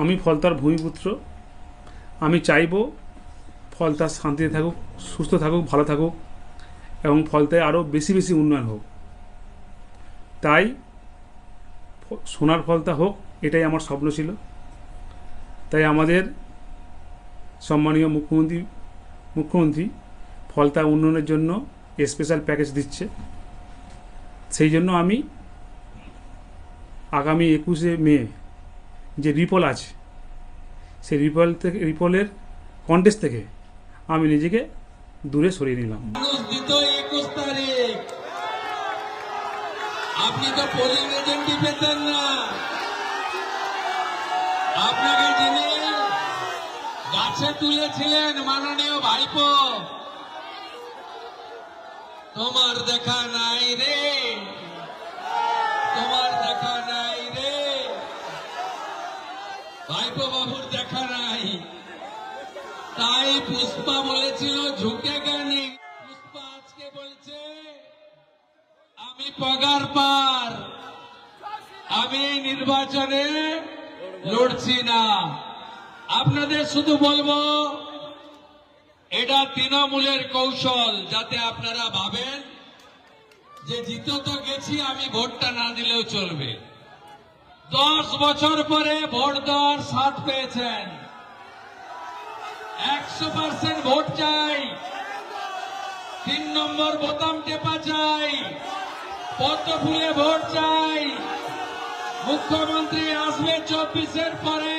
আমি ফলতার ভূমিপুত্র। আমি চাইব ফলতা শান্তিতে থাকুক, সুস্থ থাকুক, ভালো থাকুক এবং ফলতায় আরও বেশি বেশি উন্নয়ন হোক। তাই সোনার ফলতা হোক, এটাই আমার স্বপ্ন ছিল। তাই আমাদের সম্মানীয় মুখ্যমন্ত্রী ফলতা উন্নয়নের জন্য স্পেশাল প্যাকেজ দিচ্ছে। সেই জন্য আমি আগামী 21শে মে যে রিপল আছে, সেই রিপলের কন্টেস্ট থেকে আমি নিজেকে দূরে সরিয়ে নিলাম। আপনি তো পোলিং এজেন্টই পেতেন না, আপনাকে যিনি গাছে তুলেছিলেন মাননীয় ভাইপো, তোমার দেখা নাই রে, তোমার দেখা নাই রে, ভাইপো বাবুর দেখা নাই। তাই পুষ্পা বলেছিল ঝুঁকে জ্ঞানী, পুষ্পা আজকে বলছে আমি পগার পার, আমি নির্বাচনে লড়ছি না। আপনাদের শুধু বলবো এটা তৃণমূলের কৌশল, যাতে আপনারা ভাবেন যে জিতে তো গেছি, আমি ভোটটা না দিলেও চলবে। 10 বছর পরে ভোট দেওয়ার স্বাদ পেয়েছেন। 100% ভোট চাই, 3 নম্বর বোতাম টেপা চাই, পদ্ম ফুলে ভোট চাই। মুখ্যমন্ত্রী আসবে 24-এর পরে।